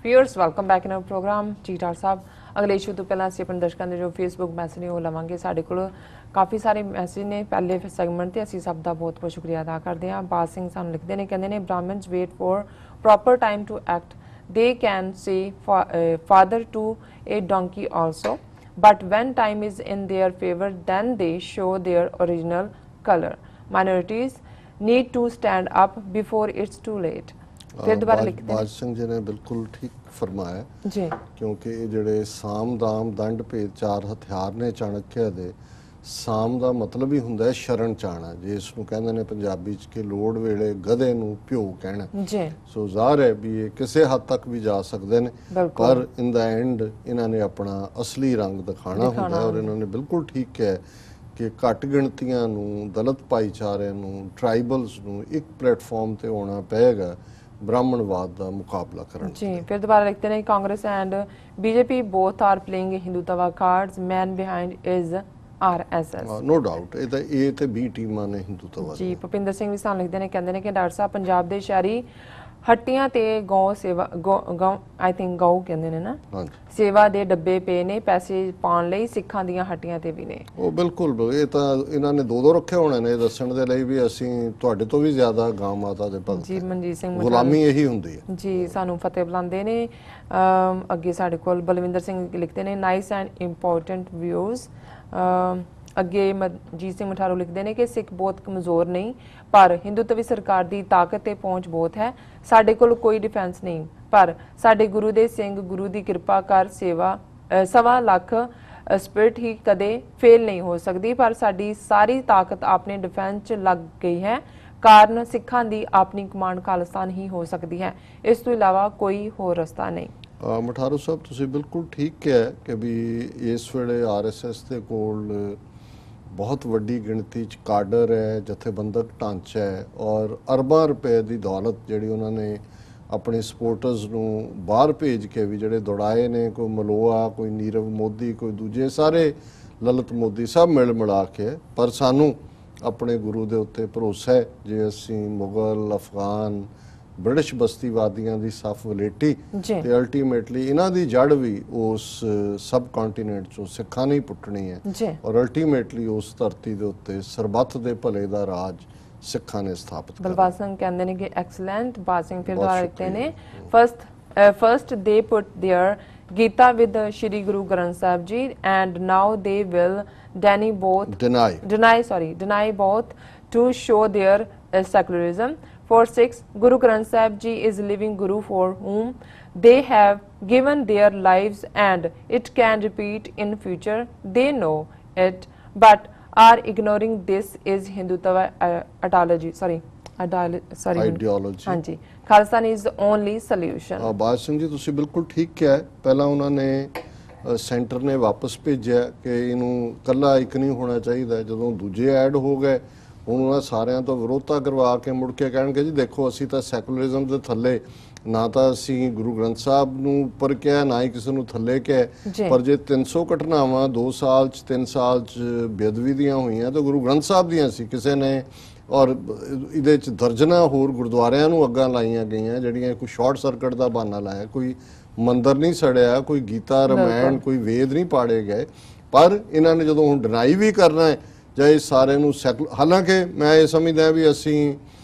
Viewers welcome back in our program ji doctor साहब अगले issue तो पहला ਅਸੀਂ ਆਪਣੇ ਦਰਸ਼ਕਾਂ ਦੇ ਜੋ ਫੇਸਬੁੱਕ ਮੈਸੇਜ ਨੇ ਉਹ ਲਵਾਂਗੇ। ਸਾਡੇ ਕੋਲ ਕਾਫੀ ਸਾਰੇ ਮੈਸੇਜ ਨੇ ਪਹਿਲੇ ਸੈਗਮੈਂਟ ਤੇ ਅਸੀਂ ਸਭ ਦਾ ਬਹੁਤ ਬਹੁਤ ਸ਼ੁਕਰੀਆ ਅਦਾ ਕਰਦੇ ਹਾਂ। ਬਾਦ ਸਿੰਘ ਸਾਨੂੰ ਲਿਖਦੇ ਨੇ, ਕਹਿੰਦੇ ਨੇ Brahmins wait for proper time to act, they can say father to a donkey also, but when time is in their favor then they show their original color. Minorities need to stand up before it's too late. फिर दोबारा लिखते हैं। बाज सिंह जी ने बिल्कुल ठीक फरमाया जी, क्योंकि ਜਿਹੜੇ ਸਾਮ ਦਾਮ ਦੰਡ ਭੇਦ ਚਾਰ ਹਥਿਆਰ ਨੇ ਚਾਣਕਿਆ ਦੇ। ਸਾਮ ਦਾ ਮਤਲਬ ਹੀ ਹੁੰਦਾ ਹੈ ਸ਼ਰਨ ਚਾਣਾ, ਜੇ ਇਸ ਨੂੰ ਕਹਿੰਦੇ ਨੇ ਪੰਜਾਬੀ ਚ ਕਿ ਲੋੜ ਵੇਲੇ ਗਧੇ ਨੂੰ ਭਿਓ ਕਹਿਣਾ ਜੀ। ਸੋ ਜ਼ਾਹਰ ਹੈ ਵੀ ਇਹ ਕਿਸੇ ਹੱਦ ਤੱਕ ਵੀ ਜਾ ਸਕਦੇ ਨੇ, ਪਰ ਇਨ ਦਾ ਐਂਡ ਇਹਨਾਂ ਨੇ ਆਪਣਾ ਅਸਲੀ ਰੰਗ ਦਿਖਾਣਾ ਹੁੰਦਾ ਔਰ ਇਹਨਾਂ ਨੇ ਬਿਲਕੁਲ ਠੀਕ ਕਿਹਾ ਕਿ ਘੱਟ ਗਿਣਤੀਆਂ ਨੂੰ, ਦਲਿਤ ਭਾਈਚਾਰਿਆਂ ਨੂੰ, ਟਰਾਈਬਲਸ ਨੂੰ ਇੱਕ ਪਲੇਟਫਾਰਮ ਤੇ ਆਉਣਾ ਪਏਗਾ ब्राह्मणवाद का मुकाबला करना। जी, फिर दोबारा लिखते हैं Congress and BJP both are playing Hindutva cards, man behind is RSS. No doubt A ते बी टीमां ने हिंदुत्व जी। भुपिंदर सिंह भी सानू लिखते हैं, कहते हैं कि डॉक्टर साहब पंजाब के शहरी हट्टियां ते गौ सेवा गौ आई थिंक गौ कहते हैं ना सेवा दे डब्बे पे ने, पैसे पाउण लई सिखां दीयां हट्टियां ते भी ने। ਉਹ ਬਿਲਕੁਲ ਇਹ ਤਾਂ ਇਹਨਾਂ ਨੇ ਦੋ ਰੱਖੇ ਹੋਣੇ ਨੇ ਦੱਸਣ ਦੇ ਲਈ ਵੀ ਅਸੀਂ ਤੁਹਾਡੇ ਤੋਂ ਵੀ ਜ਼ਿਆਦਾ ਗਾਂ ਮਾਤਾ ਦੇ ਭਗਤ। ਜੀ ਮਨਜੀਤ ਸਿੰਘ ਗੁਲਾਮੀ ਇਹੀ ਹੁੰਦੀ ਹੈ ਜੀ। ਸਾਨੂੰ ਫਤਿਹ ਬੁਲਾਉਂਦੇ ਨੇ। ਅੱਗੇ ਸਾਡੇ ਕੋਲ ਬਲਵਿੰਦਰ ਸਿੰਘ ਲਿਖਦੇ ਨੇ ਨਾਈਸ ਐਂਡ ਇੰਪੋਰਟੈਂਟ ਵਿਊਜ਼। ਅੱਗੇ ਮਨਜੀਤ ਸਿੰਘ ਮਠਾਰੂ ਲਿਖਦੇ ਨੇ ਕਿ ਸਿੱਖ ਬਹੁਤ ਕਮਜ਼ੋਰ ਨਹੀਂ, ਪਰ ਹਿੰਦੂਤਵੀ ਸਰਕਾਰ ਦੀ ਤਾਕਤ ਤੇ ਪਹੁੰਚ ਬਹੁਤ ਹੈ। ਸਾਡੇ ਕੋਲ ਕੋਈ ਡਿਫੈਂਸ ਨਹੀਂ, ਪਰ ਸਾਡੇ ਗੁਰੂ ਦੇ ਸਿੰਘ ਗੁਰੂ ਦੀ ਕਿਰਪਾ ਕਰ ਸੇਵਾ 1.25 ਲੱਖ ਸਪਿਰਿਟ ਹੀ ਕਦੇ ਫੇਲ ਨਹੀਂ ਹੋ ਸਕਦੀ, ਪਰ ਸਾਡੀ ਸਾਰੀ ਤਾਕਤ ਆਪਣੇ ਡਿਫੈਂਸ 'ਚ ਲੱਗ ਗਈ ਹੈ। ਕਾਰਨ ਸਿੱਖਾਂ ਦੀ ਆਪਣੀ ਕਮਾਂਡ ਖਾਲਿਸਤਾਨ ਹੀ ਹੋ ਸਕਦੀ ਹੈ, ਇਸ ਤੋਂ ਇਲਾਵਾ ਕੋਈ ਹੋਰ ਰਸਤਾ ਨਹੀਂ। ਮਠਾਰੂ ਸਾਹਿਬ ਤੁਸੀਂ ਬਿਲਕੁਲ ਠੀਕ ਕਿਹਾ ਕਿ ਵੀ ਇਸ ਵੇਲੇ ਆਰਐਸਐਸ ਦੇ ਕੋਲ ਬਹੁਤ ਵੱਡੀ ਗਿਣਤੀ 'ਚ ਕਾਡਰ ਹੈ, ਜਥੇਬੰਦਕ ਢਾਂਚਾ ਹੈ ਔਰ ਅਰਬਾਂ ਰੁਪਏ ਦੀ ਦੌਲਤ ਜਿਹੜੀ ਉਹਨਾਂ ਨੇ ਆਪਣੇ ਸਪੋਰਟਰਸ ਨੂੰ ਬਾਹਰ ਭੇਜ ਕੇ ਵੀ ਜਿਹੜੇ ਦੌੜਾਏ ਨੇ, ਕੋਈ ਮਲੋਆ, ਕੋਈ ਨੀਰਵ ਮੋਦੀ, ਕੋਈ ਦੂਜੇ ਸਾਰੇ ਲਲਿਤ ਮੋਦੀ ਸਭ ਮਿਲ ਮਿਲਾ ਕੇ। ਪਰ ਸਾਨੂੰ ਆਪਣੇ ਗੁਰੂ ਦੇ ਉੱਤੇ ਭਰੋਸਾ ਹੈ, ਜੇ ਅਸੀਂ ਮੁਗਲ, ਅਫਗਾਨ, ਬ੍ਰਿਟਿਸ਼ ਬਸਤੀਵਾਦੀਆਂ ਦੀ ਸਫ ਵਲੇਟੀ ਤੇ ਅਲਟੀਮੇਟਲੀ ਇਹਨਾਂ ਦੀ ਜੜ ਵੀ ਉਸ ਸਬ ਕੰਟੀਨੈਂਟ ਚੋਂ ਸਿੱਖਾਂ ਨੇ ਪੁੱਟਣੀ ਹੈ ਔਰ ਅਲਟੀਮੇਟਲੀ ਉਸ ਧਰਤੀ ਦੇ ਉੱਤੇ ਸਰਬੱਤ ਦੇ ਭਲੇ ਦਾ ਰਾਜ ਸਿੱਖਾਂ ਨੇ ਸਥਾਪਿਤ ਕੀਤਾ। ਬਲਬਾਜ ਸਿੰਘ ਕਹਿੰਦੇ ਨੇ ਕਿ ਐਕਸਲੈਂਟ। ਬਾਜ ਸਿੰਘ ਫਿਰ ਦੁਬਾਰਾ ਲਿਖਦੇ ਨੇ ਫਸਟ ਦੇ ਪੁੱਟ there Gita with Shri Guru Granth Sahib ji and now they will deny both to show their secularism. For 6, Guru Granth Sahib Ji is living Guru for whom they have given their lives and it can repeat in future. They know it but are ignoring this is Hindutva ideology. ਹਾਂਜੀ, Khalsa is the only solution. Baj Singh ji ਤੁਸੀਂ ਬਿਲਕੁਲ ਠੀਕ ਕਿਹਾ ਹੈ। ਪਹਿਲਾਂ ਉਹਨਾਂ ਨੇ centre ਨੇ ਵਾਪਸ ਭੇਜਿਆ ਕਿ ਇਹਨੂੰ ਕੱਲਾ ਇੱਕ ਨਹੀਂ ਹੋਣਾ ਚਾਹੀਦਾ, ਜਦੋਂ ਦੂਜੇ ਐਡ ਹੋ ਗਏ ਹੁਣ ਉਹਨਾਂ ਸਾਰਿਆਂ ਤੋਂ ਵਿਰੋਧਤਾ ਕਰਵਾ ਕੇ ਮੁੜ ਕੇ ਕਹਿਣਗੇ ਜੀ ਦੇਖੋ ਅਸੀਂ ਤਾਂ ਸੈਕੂਲਰਿਜ਼ਮ ਦੇ ਥੱਲੇ ਨਾ ਤਾਂ ਅਸੀਂ ਗੁਰੂ ਗ੍ਰੰਥ ਸਾਹਿਬ ਨੂੰ ਉੱਪਰ ਕਿਹਾ ਨਾ ਹੀ ਕਿਸੇ ਨੂੰ ਥੱਲੇ ਕਿਹਾ, ਪਰ ਜੇ 300 ਘਟਨਾਵਾਂ 2 ਸਾਲ 'ਚ 3 ਸਾਲ 'ਚ ਬੇਅਦਬੀ ਦੀਆਂ ਹੋਈਆਂ ਤਾਂ ਗੁਰੂ ਗ੍ਰੰਥ ਸਾਹਿਬ ਦੀਆਂ ਸੀ ਕਿਸੇ ਨੇ। ਔਰ ਇਹਦੇ 'ਚ ਦਰਜਨਾਂ ਹੋਰ ਗੁਰਦੁਆਰਿਆਂ ਨੂੰ ਅੱਗਾਂ ਲਾਈਆਂ ਗਈਆਂ ਜਿਹੜੀਆਂ ਕੋਈ ਸ਼ਾਰਟ ਸਰਕਟ ਦਾ ਬਹਾਨਾ ਲਾਇਆ, ਕੋਈ ਮੰਦਰ ਨਹੀਂ ਸੜਿਆ, ਕੋਈ ਗੀਤਾ ਰਮਾਇਣ, ਕੋਈ ਵੇਦ ਨਹੀਂ ਪਾੜੇ ਗਏ। ਪਰ ਇਹਨਾਂ ਨੇ ਜਦੋਂ ਹੁਣ ਡਿਨਾਈ ਵੀ ਕਰਨਾ ਹੈ ਜਾਂ ਇਹ ਸਾਰੇ ਨੂੰ ਹਾਲਾਂਕਿ ਮੈਂ ਇਹ ਸਮਝਦਾ ਵੀ ਅਸੀਂ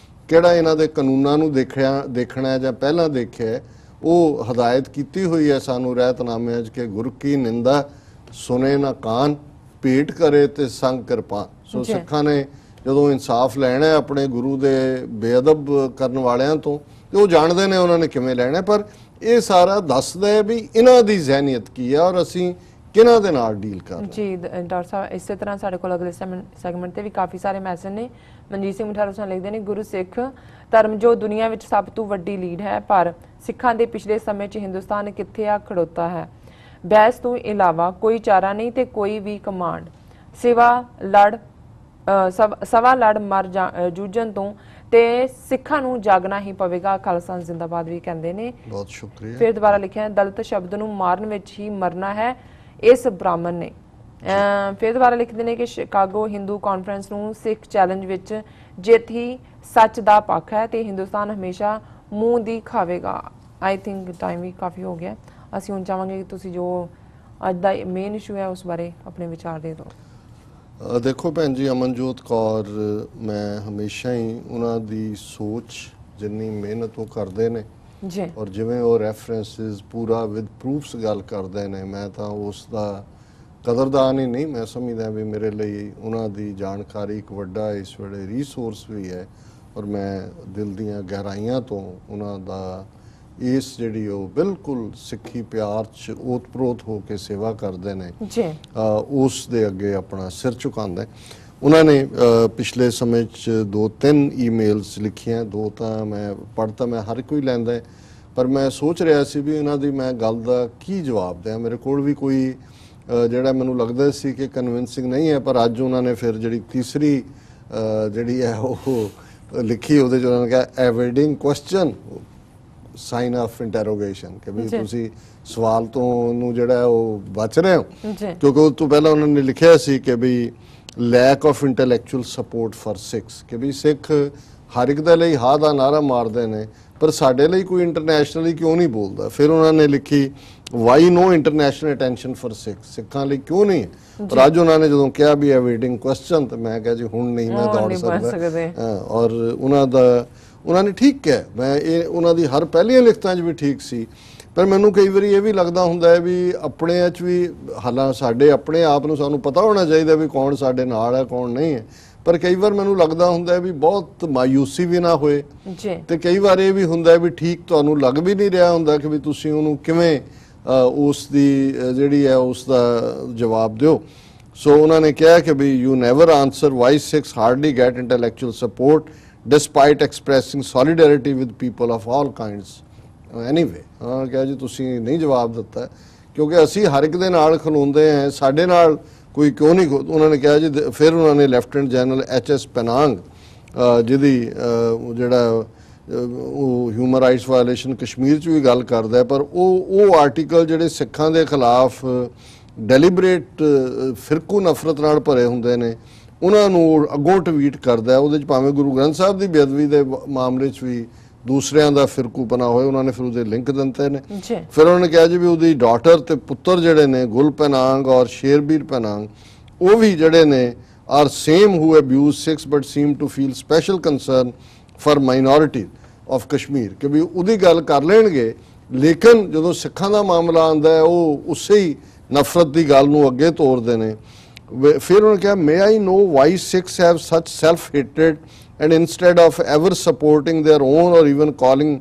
ਕਿਹੜਾ ਇਹਨਾਂ ਦੇ ਕਾਨੂੰਨਾਂ ਨੂੰ ਦੇਖਣਾ ਜਾਂ ਪਹਿਲਾਂ ਦੇਖਿਆ, ਉਹ ਹਦਾਇਤ ਕੀਤੀ ਹੋਈ ਹੈ ਸਾਨੂੰ ਰਹਿਤਨਾਮਿਆਂ 'ਚ ਕਿ ਗੁਰ ਕੀ ਨਿੰਦਾ ਸੁਨੇ ਨਾ ਕਾਨ, ਭੇਟ ਕਰੇ ਤੇ ਸੰਗ ਕਿਰਪਾ। ਸੋ ਸਿੱਖਾਂ ਨੇ ਜਦੋਂ ਇਨਸਾਫ ਲੈਣਾ ਆਪਣੇ ਗੁਰੂ ਦੇ ਬੇਅਦਬ ਕਰਨ ਵਾਲਿਆਂ ਤੋਂ ਤੇ ਉਹ ਜਾਣਦੇ ਨੇ ਉਹਨਾਂ ਨੇ ਕਿਵੇਂ ਲੈਣਾ, ਪਰ ਇਹ ਸਾਰਾ ਦੱਸਦਾ ਹੈ ਵੀ ਇਹਨਾਂ ਦੀ ਜ਼ਹਿਨੀਅਤ ਕੀ ਹੈ ਔਰ ਅਸੀਂ ਕਿਹਨਾਂ ਦੇ ਨਾਲ ਡੀਲ ਕਰ ਰਹੇ। ਜੀ ਡਾਕਟਰ ਸਾਹਿਬ ਇਸੇ ਤਰ੍ਹਾਂ ਸਾਡੇ ਕੋਲ ਅਗਲੇ ਸੈਗਮੈਂਟ ਤੇ ਵੀ ਕਾਫੀ ਸਾਰੇ ਮੈਸੇਜ ਨੇ। ਮਨਜੀਤ ਸਿੰਘ ਮਠਾਰੂ ਸਾਹਿਬ ਲਿਖਦੇ ਨੇ ਗੁਰੂ ਸਿੱਖ ਧਰਮ ਜੋ ਦੁਨੀਆ ਵਿੱਚ ਸਭ ਤੋਂ ਵੱਡੀ ਲੀਡ ਹੈ, ਪਰ ਸਿੱਖਾਂ ਦੇ ਪਿਛਲੇ ਸਮੇਂ 'ਚ ਹਿੰਦੁਸਤਾਨ ਕਿੱਥੇ ਆ ਖੜੋਤਾ ਹੈ। ਬਹਿਸ ਤੋਂ ਇਲਾਵਾ ਕੋਈ ਚਾਰਾ ਨਹੀਂ ਤੇ ਕੋਈ ਵੀ ਕਮਾਂਡ ਸਵਾ ਲੜ ਮਰ ਜੂਝਣ ਤੋਂ ਤੇ ਸਿੱਖਾਂ ਨੂੰ ਜਾਗਣਾ ਹੀ ਪਵੇਗਾ। ਖਾਲਸਾ ਜ਼ਿੰਦਾਬਾਦ ਵੀ ਕਹਿੰਦੇ ਨੇ। ਬਹੁਤ ਸ਼ੁਕਰੀਆ। ਫਿਰ ਦੁਬਾਰਾ ਲਿਖਿਆ ਦਲਿਤ ਸ਼ਬਦ ਨੂੰ ਮਾਰਨ ਵਿੱਚ ਹੀ ਮਰਨਾ ਹੈ ਇਸ ਬ੍ਰਾਹਮਣ ਨੇ। ਫਿਰ ਦੁਬਾਰਾ ਲਿਖਦੇ ਨੇ ਕਿ ਸ਼ਿਕਾਗੋ ਹਿੰਦੂ ਕਾਨਫਰੰਸ ਨੂੰ ਸਿੱਖ ਚੈਲੰਜ ਵਿੱਚ ਜਿੱਤ ਹੀ ਸੱਚ ਦਾ ਪੱਖ ਹੈ ਤੇ ਹਿੰਦੁਸਤਾਨ ਹਮੇਸ਼ਾ ਮੂੰਹ ਦੀ ਖਾਵੇਗਾ। ਆਈ ਥਿੰਕ ਟਾਈਮ ਵੀ ਕਾਫੀ ਹੋ ਗਿਆ। ਅਸੀਂ ਹੁਣ ਚਾਹਾਂਗੇ ਕਿ ਤੁਸੀਂ ਜੋ ਅੱਜ ਦਾ ਮੇਨ ਇਸ਼ੂ ਹੈ ਉਸ ਬਾਰੇ ਆਪਣੇ ਵਿਚਾਰ ਦੇ ਦਿਓ। ਦੇਖੋ ਭੈਣ ਜੀ, ਅਮਨਜੋਤ ਕੌਰ, ਮੈਂ ਹਮੇਸ਼ਾ ਹੀ ਉਹਨਾਂ ਦੀ ਸੋਚ, ਜਿੰਨੀ ਮਿਹਨਤ ਉਹ ਕਰਦੇ ਨੇ ਜੀ, ਔਰ ਜਿਵੇਂ ਉਹ ਰੈਫਰੈਂਸਿਸ ਪੂਰਾ ਵਿਦ ਪ੍ਰੂਫਸ ਗੱਲ ਕਰਦੇ ਨੇ, ਮੈਂ ਤਾਂ ਉਸ ਦਾ ਕਦਰਦਾਨ ਹੀ ਨਹੀਂ, ਮੈਂ ਸਮਝਦਾ ਵੀ ਮੇਰੇ ਲਈ ਉਹਨਾਂ ਦੀ ਜਾਣਕਾਰੀ ਇੱਕ ਵੱਡਾ ਇਸ ਵੇਲੇ ਰੀਸੋਰਸ ਵੀ ਹੈ। ਔਰ ਮੈਂ ਦਿਲ ਦੀਆਂ ਗਹਿਰਾਈਆਂ ਤੋਂ ਉਹਨਾਂ ਦਾ ਇਸ ਜਿਹੜੀ ਉਹ ਬਿਲਕੁਲ ਸਿੱਖੀ ਪਿਆਰ 'ਚ ਓਤ-ਪ੍ਰੋਤ ਹੋ ਕੇ ਸੇਵਾ ਕਰਦੇ ਨੇ ਜੀ, ਉਸ ਦੇ ਅੱਗੇ ਆਪਣਾ ਸਿਰ ਝੁਕਾਉਂਦਾ। ਉਹਨਾਂ ਨੇ ਪਿਛਲੇ ਸਮੇਂ 'ਚ 2-3 ਈਮੇਲਸ ਲਿਖੀਆਂ, 2 ਤਾਂ ਮੈਂ ਪੜ੍ਹ ਤਾਂ ਮੈਂ ਹਰ ਕੋਈ ਲੈਂਦਾ, ਪਰ ਮੈਂ ਸੋਚ ਰਿਹਾ ਸੀ ਵੀ ਇਹਨਾਂ ਦੀ ਮੈਂ ਗੱਲ ਦਾ ਕੀ ਜਵਾਬ ਦਿਆਂ। ਮੇਰੇ ਕੋਲ ਵੀ ਕੋਈ ਜਿਹੜਾ ਮੈਨੂੰ ਲੱਗਦਾ ਸੀ ਕਿ ਕਨਵਿੰਸਿੰਗ ਨਹੀਂ ਹੈ, ਪਰ ਅੱਜ ਉਹਨਾਂ ਨੇ ਫਿਰ ਜਿਹੜੀ ਤੀਸਰੀ ਜਿਹੜੀ ਹੈ ਉਹ ਲਿਖੀ, ਉਹਦੇ 'ਚ ਉਹਨਾਂ ਨੇ ਕਿਹਾ ਐਵਿਡਿੰਗ ਕੁਐਸਚਨ ਸਾਈਨ ਆਫ ਇੰਟਰੋਗੇਸ਼ਨ, ਕਿ ਵੀ ਤੁਸੀਂ ਸਵਾਲ ਤੋਂ ਨੂੰ ਜਿਹੜਾ ਉਹ ਬਚ ਰਹੇ ਹੋ, ਕਿਉਂਕਿ ਉਸ ਤੋਂ ਪਹਿਲਾਂ ਉਹਨਾਂ ਨੇ ਲਿਖਿਆ ਸੀ ਕਿ ਵੀ lack of intellectual support for Sikhs, ਕਿ ਵੀ ਸਿੱਖ ਹਰ ਇੱਕ ਦੇ ਲਈ ਹਾਂ ਦਾ ਨਾਰਾ ਮਾਰਦੇ ਨੇ, ਪਰ ਸਾਡੇ ਲਈ ਕੋਈ ਇੰਟਰਨੈਸ਼ਨਲੀ ਕਿਉਂ ਨਹੀਂ ਬੋਲਦਾ। ਫਿਰ ਉਹਨਾਂ ਨੇ ਲਿਖੀ why no international attention for Sikhs, ਸਿੱਖਾਂ ਲਈ ਕਿਉਂ ਨਹੀਂ ਹੈ। ਪਰ ਅੱਜ ਉਹਨਾਂ ਨੇ ਜਦੋਂ ਕਿਹਾ ਵੀ ਐਵਿਡਿੰਗ ਕੁਐਸਚਨ, ਤਾਂ ਮੈਂ ਕਿਹਾ ਜੀ ਹੁਣ ਨਹੀਂ ਮੈਂ ਦੌੜ ਸਕਦਾ। ਔਰ ਉਹਨਾਂ ਨੇ ਠੀਕ ਕਿਹਾ, ਮੈਂ ਇਹ ਉਹਨਾਂ ਦੀ ਹਰ ਪਹਿਲੀਆਂ ਲਿਖਤਾਂ 'ਚ ਵੀ ਠੀਕ ਸੀ, ਪਰ ਮੈਨੂੰ ਕਈ ਵਾਰੀ ਇਹ ਵੀ ਲੱਗਦਾ ਹੁੰਦਾ ਹੈ ਵੀ ਆਪਣੇ 'ਚ ਵੀ ਹਾਲਾਂ ਸਾਡੇ ਆਪਣੇ ਆਪ ਨੂੰ ਸਾਨੂੰ ਪਤਾ ਹੋਣਾ ਚਾਹੀਦਾ ਵੀ ਕੌਣ ਸਾਡੇ ਨਾਲ ਹੈ ਕੌਣ ਨਹੀਂ ਹੈ, ਪਰ ਕਈ ਵਾਰ ਮੈਨੂੰ ਲੱਗਦਾ ਹੁੰਦਾ ਵੀ ਬਹੁਤ ਮਾਯੂਸੀ ਵੀ ਨਾ ਹੋਏ, ਤੇ ਕਈ ਵਾਰ ਇਹ ਵੀ ਹੁੰਦਾ ਵੀ ਠੀਕ ਤੁਹਾਨੂੰ ਲੱਗ ਵੀ ਨਹੀਂ ਰਿਹਾ ਹੁੰਦਾ ਕਿ ਵੀ ਤੁਸੀਂ ਉਹਨੂੰ ਕਿਵੇਂ ਉਸ ਦੀ ਜਿਹੜੀ ਹੈ ਉਸ ਦਾ ਜਵਾਬ ਦਿਓ। ਸੋ ਉਹਨਾਂ ਨੇ ਕਿਹਾ ਕਿ ਵੀ you never answer why Sikhs hardly get intellectual support despite expressing solidarity with people of all kinds anyway। ਹਾਂ ਕਿਹਾ ਜੀ ਤੁਸੀਂ ਨਹੀਂ ਜਵਾਬ ਦਿੱਤਾ, ਕਿਉਂਕਿ ਅਸੀਂ ਹਰ ਇੱਕ ਦੇ ਨਾਲ ਖਲੋਂਦੇ ਹਾਂ, ਸਾਡੇ ਨਾਲ ਕੋਈ ਕਿਉਂ ਨਹੀਂ। ਉਹਨਾਂ ਨੇ ਕਿਹਾ ਜੀ, ਫਿਰ ਉਹਨਾਂ ਨੇ ਲੈਫਟੀਨੈਂਟ ਜਨਰਲ HS ਪੈਨਾਂਗ, ਜਿਹਦੀ ਜਿਹੜਾ ਉਹ ਹਿਊਮਨ ਰਾਈਟਸ ਵਾਇਲੇਸ਼ਨ ਕਸ਼ਮੀਰ 'ਚ ਵੀ ਗੱਲ ਕਰਦਾ, ਪਰ ਉਹ ਆਰਟੀਕਲ ਜਿਹੜੇ ਸਿੱਖਾਂ ਦੇ ਖਿਲਾਫ ਡੈਲੀਬਰੇਟ ਫਿਰਕੂ ਨਫ਼ਰਤ ਨਾਲ ਭਰੇ ਹੁੰਦੇ ਨੇ, ਉਹਨਾਂ ਨੂੰ ਅੱਗੋਂ ਟਵੀਟ ਕਰਦਾ। ਉਹਦੇ 'ਚ ਭਾਵੇਂ ਗੁਰੂ ਗ੍ਰੰਥ ਸਾਹਿਬ ਦੀ ਬੇਅਦਬੀ ਦੇ ਮਾਮਲੇ 'ਚ ਵੀ ਦੂਸਰਿਆਂ ਦਾ ਫਿਰਕੂਪਨਾ ਹੋਏ, ਉਹਨਾਂ ਨੇ ਫਿਰ ਉਹਦੇ ਲਿੰਕ ਦਿੱਤੇ ਨੇ। ਫਿਰ ਉਹਨਾਂ ਨੇ ਕਿਹਾ ਜੀ ਵੀ ਉਹਦੀ ਡਾਟਰ ਤੇ ਪੁੱਤਰ ਜਿਹੜੇ ਨੇ ਗੁਲ ਪੈਨਾਂਗ ਔਰ ਸ਼ੇਰਬੀਰ ਪੈਨਾਂਗ, ਉਹ ਵੀ ਜਿਹੜੇ ਨੇ are same who abuse Sikhs but seem to feel special concern for minority of Kashmir, ਕਿ ਵੀ ਉਹਦੀ ਗੱਲ ਕਰ ਲੈਣਗੇ, ਲੇਕਿਨ ਜਦੋਂ ਸਿੱਖਾਂ ਦਾ ਮਾਮਲਾ ਆਉਂਦਾ ਹੈ ਉਹ ਉਸੇ ਹੀ ਨਫ਼ਰਤ ਦੀ ਗੱਲ ਨੂੰ ਅੱਗੇ ਤੋਰਦੇ ਨੇ। ਫਿਰ ਉਹਨਾਂ ਨੇ ਕਿਹਾ may I know why Sikhs have such self-hatred and instead of ever supporting their own or even calling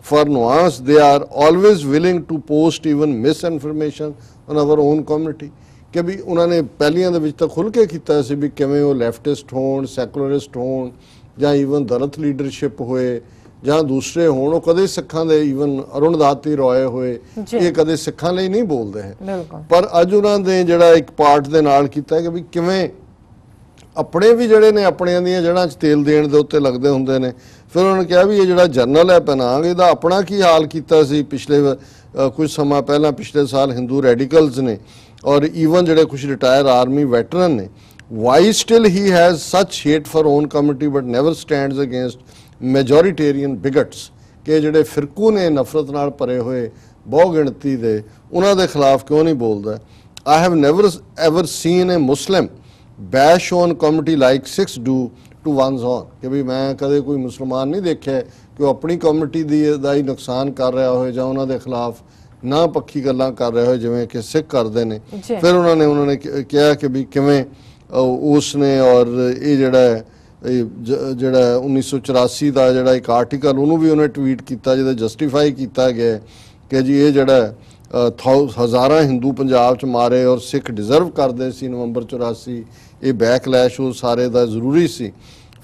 for nuance, they are always willing to post even misinformation on our own community। ਕਿ ਵੀ ਉਹਨਾਂ ਨੇ ਪਹਿਲੀਆਂ ਦੇ ਵਿੱਚ ਤਾਂ ਖੁੱਲ੍ਹ ਕੇ ਕੀਤਾ ਸੀ ਵੀ ਕਿਵੇਂ ਉਹ ਲੈਫਟਿਸਟ ਹੋਣ, ਸੈਕੂਲਰਿਸਟ ਹੋਣ, ਜਾਂ ਈਵਨ ਦਲਿਤ ਲੀਡਰਸ਼ਿਪ ਹੋਏ ਜਾਂ ਦੂਸਰੇ ਹੋਣ, ਉਹ ਕਦੇ ਸਿੱਖਾਂ ਦੇ ਈਵਨ ਅਰੁਣਦਾਤੀ ਰੋਏ ਹੋਏ, ਇਹ ਕਦੇ ਸਿੱਖਾਂ ਲਈ ਨਹੀਂ ਬੋਲਦੇ ਹੈ। ਪਰ ਅੱਜ ਉਹਨਾਂ ਨੇ ਜਿਹੜਾ ਇੱਕ ਪਾਰਟ ਦੇ ਨਾਲ ਕੀਤਾ ਕਿ ਵੀ ਕਿਵੇਂ ਆਪਣੇ ਵੀ ਜਿਹੜੇ ਨੇ ਆਪਣਿਆਂ ਦੀਆਂ ਜੜ੍ਹਾਂ 'ਚ ਤੇਲ ਦੇਣ ਦੇ ਉੱਤੇ ਲੱਗਦੇ ਹੁੰਦੇ ਨੇ। ਫਿਰ ਉਹਨਾਂ ਨੇ ਕਿਹਾ ਵੀ ਇਹ ਜਿਹੜਾ ਜਰਨਲ ਹੈ ਪੈਨਾਂਗ, ਇਹਦਾ ਆਪਣਾ ਕੀ ਹਾਲ ਕੀਤਾ ਸੀ ਪਿਛਲੇ ਕੁਝ ਸਮਾਂ ਪਹਿਲਾਂ, ਪਿਛਲੇ ਸਾਲ ਹਿੰਦੂ ਰੈਡੀਕਲਸ ਨੇ ਔਰ ਈਵਨ ਜਿਹੜੇ ਕੁਝ ਰਿਟਾਇਰ ਆਰਮੀ ਵੈਟਰਨ ਨੇ। Why still he has such hate for own community but never stands against majoritarian bigots, ਕਿ ਜਿਹੜੇ ਫਿਰਕੂ ਨੇ ਨਫ਼ਰਤ ਨਾਲ ਭਰੇ ਹੋਏ ਬਹੁ ਗਿਣਤੀ ਦੇ, ਉਹਨਾਂ ਦੇ ਖਿਲਾਫ ਕਿਉਂ ਨਹੀਂ ਬੋਲਦਾ। I have never ever seen a Muslim bash on community like Sikhs do to ones own, ਕਿ ਵੀ ਮੈਂ ਕਦੇ ਕੋਈ ਮੁਸਲਮਾਨ ਨਹੀਂ ਦੇਖਿਆ ਕਿ ਉਹ ਆਪਣੀ ਕਮਿਊਨਿਟੀ ਦਾ ਹੀ ਨੁਕਸਾਨ ਕਰ ਰਿਹਾ ਹੋਵੇ ਜਾਂ ਉਹਨਾਂ ਦੇ ਖਿਲਾਫ ਨਾ ਪੱਖੀ ਗੱਲਾਂ ਕਰ ਰਹੇ ਹੋਏ ਜਿਵੇਂ ਕਿ ਸਿੱਖ ਕਰਦੇ ਨੇ। ਫਿਰ ਉਹਨਾਂ ਨੇ ਕਿਹਾ ਕਿ ਵੀ ਕਿਵੇਂ ਉਸ ਨੇ ਔਰ ਇਹ ਜਿਹੜਾ 1984 ਦਾ ਜਿਹੜਾ ਇੱਕ ਆਰਟੀਕਲ, ਉਹਨੂੰ ਵੀ ਉਹਨੇ ਟਵੀਟ ਕੀਤਾ ਜਿਹਦੇ ਜਸਟੀਫਾਈ ਕੀਤਾ ਗਿਆ ਕਿ ਜੀ ਇਹ ਜਿਹੜਾ ਹਜ਼ਾਰਾਂ ਹਿੰਦੂ ਪੰਜਾਬ 'ਚ ਮਾਰੇ ਔਰ ਸਿੱਖ ਡਿਜ਼ਰਵ ਕਰਦੇ ਸੀ ਨਵੰਬਰ 84, ਇਹ ਬੈਕਲੈਸ਼ ਉਹ ਸਾਰੇ ਦਾ ਜ਼ਰੂਰੀ ਸੀ।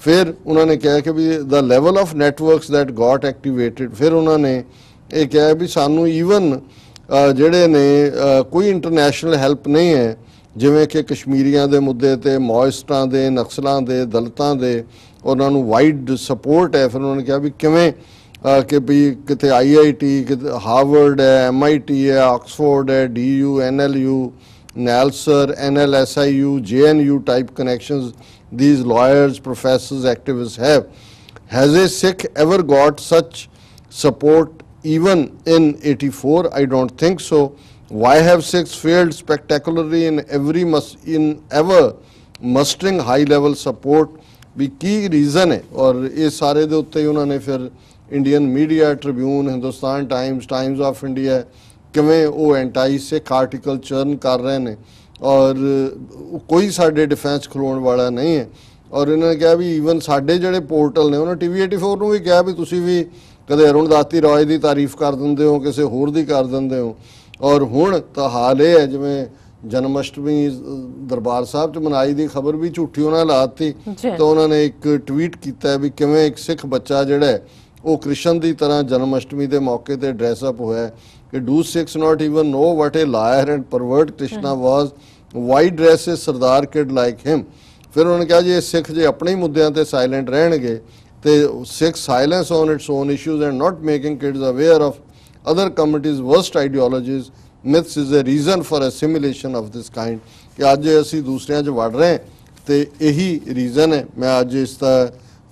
ਫਿਰ ਉਹਨਾਂ ਨੇ ਕਿਹਾ ਕਿ ਵੀ the level of networks that got activated. ਫਿਰ ਉਹਨਾਂ ਨੇ ਇਹ ਕਿਹਾ ਵੀ ਸਾਨੂੰ ਈਵਨ ਜਿਹੜੇ ਨੇ ਕੋਈ ਇੰਟਰਨੈਸ਼ਨਲ ਹੈਲਪ ਨਹੀਂ ਹੈ, ਜਿਵੇਂ ਕਿ ਕਸ਼ਮੀਰੀਆਂ ਦੇ ਮੁੱਦੇ ਤੇ ਮਾਓਇਸਟਾਂ ਦੇ, ਨਕਸਲਾਂ ਦੇ, ਦਲਿਤਾਂ ਦੇ, ਉਹਨਾਂ ਨੂੰ ਵਾਈਡ ਸਪੋਰਟ ਹੈ। ਫਿਰ ਉਹਨਾਂ ਨੇ ਕਿਹਾ ਵੀ ਕਿਵੇਂ ਕਿ ਵੀ ਕਿਤੇ IIT, ਕਿਤੇ ਹਾਰਵਰਡ ਹੈ, MIT ਹੈ, ਆਕਸਫੋਰਡ ਹੈ, DU, NLU, NALSR, NLSIU, JNU type connections these lawyers, professors, activists have. Has a Sikh ever got such support even in 84? I don't think so. Why have Sikhs failed spectacularly in ever mustering high level support? We Ki reason ਹੈ? ਔਰ ਇਹ ਸਾਰੇ ਦੇ ਉੱਤੇ ਹੀ ਉਹਨਾਂ ਨੇ ਫਿਰ Indian media, Tribune, Hindustan Times, Times of India, ਕਿਵੇਂ ਉਹ ਐਂਟਾਈ ਸਿੱਖ ਆਰਟੀਕਲ ਚਰਨ ਕਰ ਰਹੇ ਨੇ ਔਰ ਕੋਈ ਸਾਡੇ ਡਿਫੈਂਸ ਖਲੋਣ ਵਾਲਾ ਨਹੀਂ ਹੈ। ਔਰ ਇਹਨਾਂ ਨੇ ਕਿਹਾ ਵੀ ਈਵਨ ਸਾਡੇ ਜਿਹੜੇ ਪੋਰਟਲ ਨੇ, ਉਹਨਾਂ TV 84 ਨੂੰ ਵੀ ਕਿਹਾ ਵੀ ਤੁਸੀਂ ਵੀ ਕਦੇ ਅਰੁਣ ਦਾਤੀ ਰਾਏ ਦੀ ਤਾਰੀਫ ਕਰ ਦਿੰਦੇ ਹੋ, ਕਿਸੇ ਹੋਰ ਦੀ ਕਰ ਦਿੰਦੇ ਹੋ। ਔਰ ਹੁਣ ਤਾਂ ਹਾਲ ਇਹ ਹੈ ਜਿਵੇਂ ਜਨਮ ਅਸ਼ਟਮੀ ਦਰਬਾਰ ਸਾਹਿਬ 'ਚ ਮਨਾਈ ਦੀ ਖਬਰ ਵੀ ਝੂਠੀ ਉਹਨਾਂ ਲਾਤੀ, ਤਾਂ ਉਹਨਾਂ ਨੇ ਇੱਕ ਟਵੀਟ ਕੀਤਾ ਵੀ ਕਿਵੇਂ ਇੱਕ ਸਿੱਖ ਬੱਚਾ ਜਿਹੜਾ ਹੈ ਉਹ ਕ੍ਰਿਸ਼ਨ ਦੀ ਤਰ੍ਹਾਂ ਜਨਮ ਅਸ਼ਟਮੀ ਦੇ ਮੌਕੇ ਤੇ ਡਰੈਸਅਪ ਹੋਇਆ ਕਿ do Sikhs not even know what a liar and pervert Krishna was, why dress his Sardar kid like him. ਫਿਰ ਉਹਨਾਂ ਨੇ ਕਿਹਾ ਜੀ ਇਹ ਸਿੱਖ ਜੇ ਆਪਣੇ ਹੀ ਮੁੱਦਿਆਂ ਤੇ ਸਾਇਲੈਂਟ ਰਹਿਣਗੇ ਤੇ Sikh silence on its own issues and not making kids aware of other communities' worst ideologies, myths is a reason for assimilation of this kind। ਕਿ ਅੱਜ ਅਸੀਂ ਦੂਸਰਿਆਂ 'ਚ ਵੜ ਰਹੇ ਤੇ ਇਹੀ ਰੀਜ਼ਨ ਹੈ। ਮੈਂ ਅੱਜ ਇਸ ਦਾ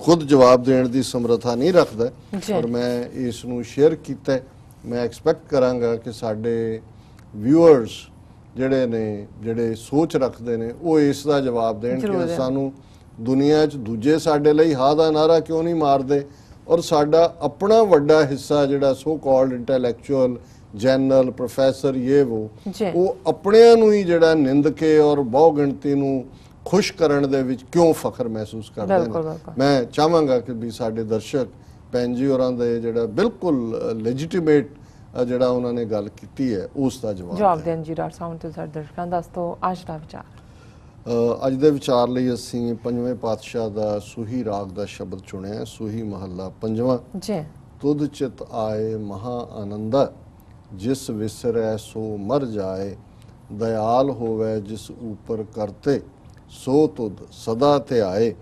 ਖੁਦ ਜਵਾਬ ਦੇਣ ਦੀ ਸਮਰੱਥਾ ਨਹੀਂ ਰੱਖਦਾ ਔਰ ਮੈਂ ਇਸ ਨੂੰ ਸ਼ੇਅਰ ਕੀਤਾ। ਮੈਂ ਐਕਸਪੈਕਟ ਕਰਾਂਗਾ ਕਿ ਸਾਡੇ ਵਿਊਅਰਸ ਜਿਹੜੇ ਨੇ, ਜਿਹੜੇ ਸੋਚ ਰੱਖਦੇ ਨੇ, ਉਹ ਇਸ ਦਾ ਜਵਾਬ ਦੇਣ ਕਿ ਸਾਨੂੰ ਦੁਨੀਆ 'ਚ ਦੂਜੇ ਸਾਡੇ ਲਈ ਹਾਂ ਦਾ ਨਾਰਾ ਕਿਉਂ ਨਹੀਂ ਮਾਰਦੇ ਔਰ ਸਾਡਾ ਆਪਣਾ ਵੱਡਾ ਹਿੱਸਾ ਜਿਹੜਾ so called intellectual, general, professor, ਉਹ ਆਪਣਿਆਂ ਨੂੰ ਹੀ ਜਿਹੜਾ ਨਿੰਦ ਕੇ ਔਰ ਬਹੁ ਗਿਣਤੀ ਨੂੰ ਖੁਸ਼ ਕਰਨ ਦੇ ਵਿੱਚ ਕਿਉਂ ਫਖਰ ਮਹਿਸੂਸ ਕਰਦੇ ਨੇ। ਮੈਂ ਚਾਹਾਂਗਾ ਕਿ ਵੀ ਸਾਡੇ ਦਰਸ਼ਕ ਭੈਣ ਜੀ ਹੋਰਾਂ ਦੇ ਜਿਹੜਾ ਬਿਲਕੁਲ ਲੈਜੀਟੀਮੇਟ ਜਿਹੜਾ ਉਹਨਾਂ ਨੇ ਗੱਲ ਕੀਤੀ ਹੈ ਉਸ ਦਾ ਜਵਾਬ ਦੇਣ ਜੀ। ਡਾਕਟਰ ਸਾਹਿਬ ਤੇ ਸਾਡੇ ਦਰਸ਼ਕਾਂ ਦੱਸ ਦਿਓ ਅੱਜ ਦਾ ਵਿਚਾਰ। ਅੱਜ ਦੇ ਵਿਚਾਰ ਲਈ ਅਸੀਂ ਪੰਜਵੇਂ ਪਾਤਸ਼ਾਹ ਦਾ ਸੂਹੀ ਰਾਗ ਦਾ ਸ਼ਬਦ ਚੁਣਿਆ, ਸੂਹੀ ਮਹੱਲਾ ਪੰਜਵਾਂ। ਤੁਧ ਚਿਤ ਆਏ ਮਹਾ ਆਨੰਦਾ, ਜਿਸ ਵਿਸਰੈ ਸੋ ਮਰ ਜਾਏ, ਦਇਆਲ ਹੋਵੇ ਜਿਸ ਉਪਰ ਕਰਤੇ, ਸੋ ਤੁਧ ਸਦਾ ਤੇ ਆਏ।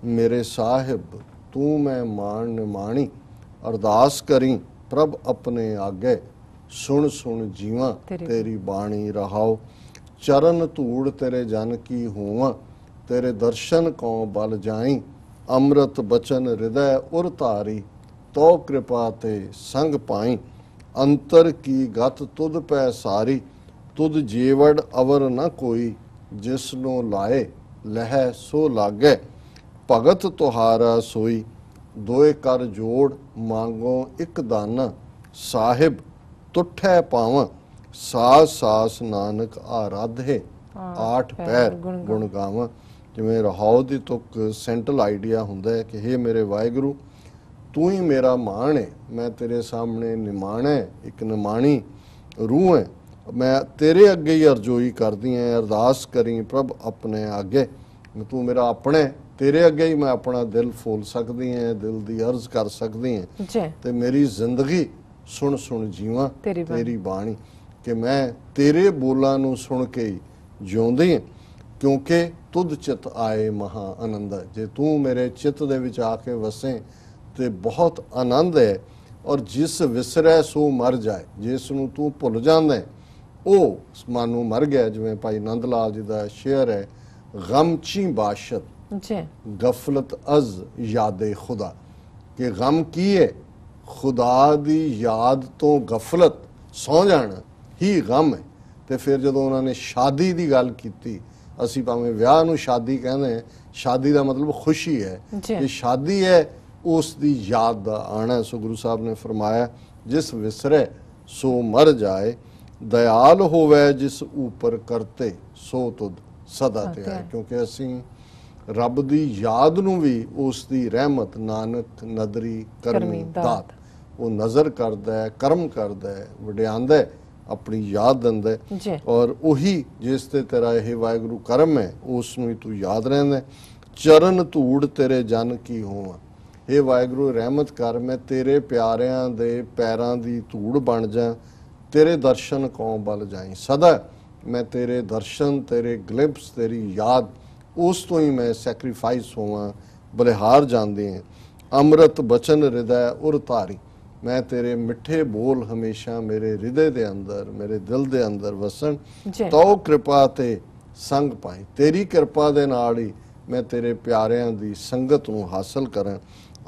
ਮੇਰੇ ਸਾਹਿਬ ਤੂੰ ਮੈਂ ਮਾਣ ਨਿਮਾਣੀ, ਅਰਦਾਸ ਕਰੀ ਪ੍ਰਭ ਆਪਣੇ ਆਗੇ, ਸੁਣ ਸੁਣ ਜੀਵਾਂ ਤੇਰੀ ਬਾਣੀ ਰਹਾਓ। ਚਰਨ ਧੂੜ ਤੇਰੇ ਜਨ ਕੀ ਹੋਵਾਂ, ਤੇਰੇ ਦਰਸ਼ਨ ਕਉ ਬਲ ਜਾਈ, ਅੰਮ੍ਰਿਤ ਬਚਨ ਹਿਰਦੈ ਉਰ ਧਾਰੀ, ਤੋ ਕਿਰਪਾ ਤੇ ਸੰਗ ਪਾਈ। ਅੰਤਰ ਕੀ ਗਤ ਤੁਧ ਪੈ ਸਾਰੀ, ਤੁਧ ਜੀਵੜ ਅਵਰ ਨ ਕੋਈ, ਜਿਸ ਨੂੰ ਲਾਏ ਲਹਿ ਸੋ ਲਾਗੇ, ਭਗਤ ਤੁਹਾਰਾ ਸੋਈ। ਦੋਏ ਕਰ ਜੋੜ ਮੰਗੋ ਇੱਕ ਦਾਨਾ, ਸਾਹਿਬ ਤੁਠੈ ਪਾਵਾਂ, ਸਾਸ ਸਾਸ ਨਾਨਕ ਆਰਾਧੇ, ਆਠ ਪੈਰ ਗੁਣ ਗਾਵਾਂ। ਜਿਵੇਂ ਰਹਾਉ ਦੀ ਤੁਕ ਸੈਂਟਰਲ ਆਈਡੀਆ ਹੁੰਦਾ ਹੈ ਕਿ ਹੇ ਮੇਰੇ ਵਾਹਿਗੁਰੂ ਤੂੰ ਹੀ ਮੇਰਾ ਮਾਣ ਹੈ, ਮੈਂ ਤੇਰੇ ਸਾਹਮਣੇ ਨਿਮਾਣ ਹੈ, ਇੱਕ ਨਿਮਾਣੀ ਰੂਹ ਹੈ, ਮੈਂ ਤੇਰੇ ਅੱਗੇ ਹੀ ਅਰਜ਼ੋਈ ਕਰਦੀ ਹਾਂ, ਅਰਦਾਸ ਕਰੀ ਪ੍ਰਭ ਆਪਣੇ ਅੱਗੇ। ਤੂੰ ਮੇਰਾ ਆਪਣੇ, ਤੇਰੇ ਅੱਗੇ ਹੀ ਮੈਂ ਆਪਣਾ ਦਿਲ ਫੋਲ ਸਕਦੀ ਹਾਂ, ਦਿਲ ਦੀ ਅਰਜ਼ ਕਰ ਸਕਦੀ ਹਾਂ ਤੇ ਮੇਰੀ ਜ਼ਿੰਦਗੀ ਸੁਣ ਸੁਣ ਜੀਵਾਂ ਤੇਰੀ ਬਾਣੀ, ਕਿ ਮੈਂ ਤੇਰੇ ਬੋਲਾਂ ਨੂੰ ਸੁਣ ਕੇ ਜਿਉਂਦੀ ਹਾਂ, ਕਿਉਂਕਿ ਤੁਧ ਚਿਤ ਆਏ ਮਹਾ ਆਨੰਦ। ਜੇ ਤੂੰ ਮੇਰੇ ਚਿੱਤ ਦੇ ਵਿੱਚ ਆ ਕੇ ਵਸੇ ਤੇ ਬਹੁਤ ਆਨੰਦ ਹੈ। ਔਰ ਜਿਸ ਵਿਸਰੈ ਸੋ ਮਰ ਜਾਏ, ਜਿਸ ਨੂੰ ਤੂੰ ਭੁੱਲ ਜਾਂਦਾ ਉਹ ਮਾਨੂੰ ਮਰ ਗਿਆ। ਜਿਵੇਂ ਭਾਈ ਨੰਦ ਲਾਲ ਜੀ ਦਾ ਸ਼ੇਅਰ ਹੈ, ਗਮ ਚੀ ਬਾਸ਼ਤ ਗਫਲਤ ਅਜ਼ ਯਾਦੇ ਖੁਦਾ, ਕਿ ਗਮ ਕੀ ਹੈ? ਖੁਦਾ ਦੀ ਯਾਦ ਤੋਂ ਗਫਲਤ, ਸੌ ਜਾਣਾ ਹੀ ਗਮ ਹੈ। ਤੇ ਫਿਰ ਜਦੋਂ ਉਹਨਾਂ ਨੇ ਸ਼ਾਦੀ ਦੀ ਗੱਲ ਕੀਤੀ, ਅਸੀਂ ਭਾਵੇਂ ਵਿਆਹ ਨੂੰ ਸ਼ਾਦੀ ਕਹਿੰਦੇ ਹਾਂ, ਸ਼ਾਦੀ ਦਾ ਮਤਲਬ ਖੁਸ਼ੀ ਹੈ, ਕਿ ਸ਼ਾਦੀ ਹੈ ਉਸ ਦੀ ਯਾਦ ਦਾ ਆਣਾ। ਸੋ ਗੁਰੂ ਸਾਹਿਬ ਨੇ ਫਰਮਾਇਆ, ਜਿਸ ਵਿਸਰੇ ਸੋ ਮਰ ਜਾਏ, ਦਇਆਲ ਹੋਵੇ ਜਿਸ ਉਪਰ ਕਰਤੇ, ਸੋ ਤੁਧ ਸਦਾ ਤੇ ਆਏ। ਕਿਉਂਕਿ ਅਸੀਂ ਰੱਬ ਦੀ ਯਾਦ ਨੂੰ ਵੀ ਉਸ ਦੀ ਰਹਿਮਤ, ਨਾਨਕ ਨਦਰੀ ਕਰਮੀ ਦਾਤ, ਉਹ ਨਜ਼ਰ ਕਰਦਾ ਹੈ, ਕਰਮ ਕਰਦਾ ਹੈ, ਵਡਿਆਉਂਦਾ ਹੈ, ਆਪਣੀ ਯਾਦ ਦਿੰਦਾ ਹੈ। ਔਰ ਉਹੀ ਜਿਸ ਤੇ ਤੇਰਾ ਇਹ ਵਾਹਿਗੁਰੂ ਕਰਮ ਹੈ, ਉਸ ਨੂੰ ਹੀ ਤੂੰ ਯਾਦ ਰਹਿੰਦਾ। ਚਰਨ ਧੂੜ ਤੇਰੇ ਜਨ ਕੀ ਹੋਵਾਂ, ਇਹ ਵਾਹਿਗੁਰੂ ਰਹਿਮਤ ਕਰ, ਮੈਂ ਤੇਰੇ ਪਿਆਰਿਆਂ ਦੇ ਪੈਰਾਂ ਦੀ ਧੂੜ ਬਣ ਜਾ, ਤੇਰੇ ਦਰਸ਼ਨ ਕਉ ਬਲ ਜਾਈ। ਸਦਾ ਮੈਂ ਤੇਰੇ ਦਰਸ਼ਨ, ਤੇਰੇ ਗਲਿੰਪਸ, ਤੇਰੀ ਯਾਦ, ਉਸ ਤੋਂ ਹੀ ਮੈਂ ਸੈਕਰੀਫਾਈਸ ਹੋਵਾਂ, ਬਲਿਹਾਰ ਜਾਂਦੇ ਹਾਂ। ਅੰਮ੍ਰਿਤ ਬਚਨ ਹਿਰਦੈ ਉਰ ਧਾਰੀ, ਮੈਂ ਤੇਰੇ ਮਿੱਠੇ ਬੋਲ ਹਮੇਸ਼ਾ ਮੇਰੇ ਹਿਰਦੇ ਦੇ ਅੰਦਰ, ਮੇਰੇ ਦਿਲ ਦੇ ਅੰਦਰ ਵਸਣ। ਤੋ ਕਿਰਪਾ ਤੇ ਸੰਗ ਪਾਈ, ਤੇਰੀ ਕਿਰਪਾ ਦੇ ਨਾਲ ਹੀ ਮੈਂ ਤੇਰੇ ਪਿਆਰਿਆਂ ਦੀ ਸੰਗਤ ਨੂੰ ਹਾਸਲ ਕਰਾਂ।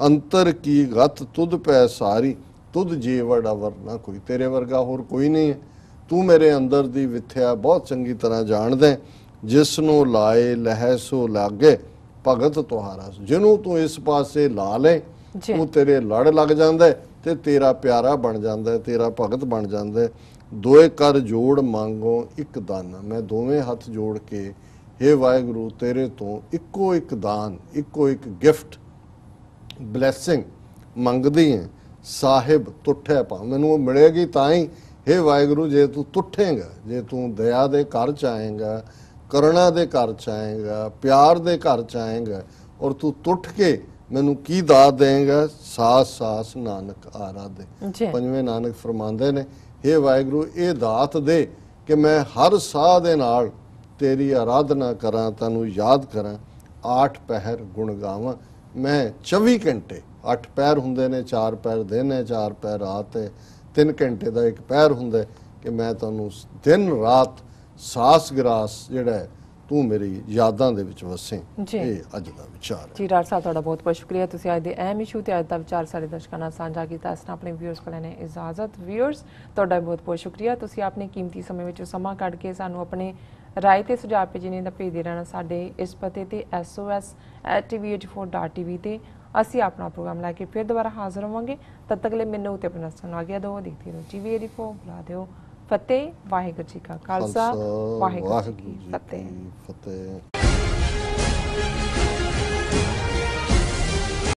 ਅੰਤਰ ਕੀ ਗਤ ਤੁਧ ਪੈ ਸਾਰੀ, ਤੁਧ ਜੀਵੜ ਅਵਰ ਨਾ ਕੋਈ, ਤੇਰੇ ਵਰਗਾ ਹੋਰ ਕੋਈ ਨਹੀਂ ਹੈ। ਤੂੰ ਮੇਰੇ ਅੰਦਰ ਦੀ ਵਿਥਿਆ ਬਹੁਤ ਚੰਗੀ ਤਰ੍ਹਾਂ ਜਾਣਦਾ ਹੈ। ਜਿਸ ਨੂੰ ਲਾਏ ਲਹਿ ਸੋ ਲਾਗੇ ਭਗਤ ਤੁਹਾਰਾ, ਜਿਹਨੂੰ ਤੂੰ ਇਸ ਪਾਸੇ ਲਾ ਲੈ ਉਹ ਤੇਰੇ ਲੜ ਲੱਗ ਜਾਂਦਾ ਹੈ ਤੇ ਤੇਰਾ ਪਿਆਰਾ ਬਣ ਜਾਂਦਾ ਹੈ, ਤੇਰਾ ਭਗਤ ਬਣ ਜਾਂਦਾ ਹੈ। ਦੋਏ ਕਰ ਜੋੜ ਮੰਗੋ ਇੱਕ ਦਾਨਾ, ਮੈਂ ਦੋਵੇਂ ਹੱਥ ਜੋੜ ਕੇ ਹੇ ਵਾਹਿਗੁਰੂ ਤੇਰੇ ਤੋਂ ਇੱਕੋ ਇੱਕ ਦਾਨ, ਇੱਕੋ ਇੱਕ ਗਿਫਟ, ਬਲੈਸਿੰਗ ਮੰਗਦੀ ਹੈ। ਸਾਹਿਬ ਤੁੱਠੇ ਪਾ, ਮੈਨੂੰ ਉਹ ਮਿਲੇਗੀ ਤਾਂ ਹੀ ਹੇ ਵਾਹਿਗੁਰੂ ਜੇ ਤੂੰ ਤੁੱਠੇਂਗਾ, ਜੇ ਤੂੰ ਦਇਆ ਦੇ ਘਰ ਚ ਆਏਂਗਾ, ਕਰੁਣਾ ਦੇ ਘਰ ਚ ਆਏਂਗਾ, ਪਿਆਰ ਦੇ ਘਰ ਚ ਆਏਂਗਾ, ਔਰ ਤੂੰ ਟੁੱਟ ਕੇ ਮੈਨੂੰ ਕੀ ਦਾਤ ਦੇਂਗਾ, ਸਾਸ ਸਾਸ ਨਾਨਕ ਆਰਾਧੇ। ਪੰਜਵੇਂ ਨਾਨਕ ਫਰਮਾਉਂਦੇ ਨੇ ਹੇ ਵਾਹਿਗੁਰੂ ਇਹ ਦਾਤ ਦੇ ਕਿ ਮੈਂ ਹਰ ਸਾਹ ਦੇ ਨਾਲ ਤੇਰੀ ਆਰਾਧਨਾ ਕਰਾਂ, ਤੈਨੂੰ ਯਾਦ ਕਰਾਂ, 8 ਪਹਿਰ ਗੁਣ ਗਾਵਾਂ। ਮੈਂ 24 ਘੰਟੇ, 8 ਪਹਿਰ ਹੁੰਦੇ ਨੇ, 4 ਪਹਿਰ ਦਿਨ ਹੈ, 4 ਪਹਿਰ ਰਾਤ ਹੈ, 3 ਘੰਟੇ ਦਾ ਇੱਕ ਪਹਿਰ ਹੁੰਦਾ ਕਿ ਮੈਂ ਤੁਹਾਨੂੰ ਦਿਨ ਰਾਤ ਸਾਸ ਗਰਾਸ ਜਿਹੜਾ ਹੈ ਤੂੰ ਮੇਰੀ ਯਾਦਾਂ ਦੇ ਵਿੱਚ ਵਸੇ। ਇਹ ਅੱਜ ਦਾ ਵਿਚਾਰ ਹੈ ਜੀ। ਡਾਕਟਰ ਸਾਹਿਬ ਤੁਹਾਡਾ ਬਹੁਤ ਬਹੁਤ ਸ਼ੁਕਰੀਆ, ਤੁਸੀਂ ਅੱਜ ਦੇ ਅਹਿਮ ਇਸ਼ੂ ਤੇ ਅੱਜ ਦਾ ਵਿਚਾਰ ਸਾਡੇ ਦਰਸ਼ਕਾਂ ਨਾਲ ਸਾਂਝਾ ਕੀਤਾ। ਇਸ ਨਾਲ ਆਪਣੇ ਵਿਊਅਰਸ ਕੋਲ ਨੇ ਇਜਾਜ਼ਤ। ਵਿਊਅਰਸ ਤੁਹਾਡਾ ਬਹੁਤ ਬਹੁਤ ਸ਼ੁਕਰੀਆ, ਤੁਸੀਂ ਆਪਣੇ ਕੀਮਤੀ ਸਮੇਂ ਵਿੱਚੋਂ ਸਮਾਂ ਕੱਢ ਕੇ ਸਾਨੂੰ ਆਪਣੇ ਰਾਏ ਤੇ ਸੁਝਾਅ ਭੇਜਣੇ ਦਾ ਭੇਜਦੇ ਰਹਿਣਾ ਸਾਡੇ ਇਸ ਪਤੇ ਤੇ sos@tv84.tv ਤੇ। ਅਸੀਂ ਆਪਣਾ ਪ੍ਰੋਗਰਾਮ ਲੈ ਕੇ ਫਿਰ ਦੁਬਾਰਾ ਹਾਜ਼ਰ ਹੋਵਾਂਗੇ। ਤਦ ਤੱਕ ਲਈ ਮੈਨੂੰ ਤੇ ਆਪਣਾ ਸੁਣਾ ਗਿਆ ਦੋ ਦੇਖਦੇ ਰਹੋ TV84 ਬੁਲਾ ਦਿਓ। ਫਤਿਹ। ਵਾਹਿਗੁਰੂ ਜੀ ਕਾ ਖਾਲਸਾ, ਵਾਹਿਗੁਰੂ ਜੀ ਕੀ ਫਤਿਹ।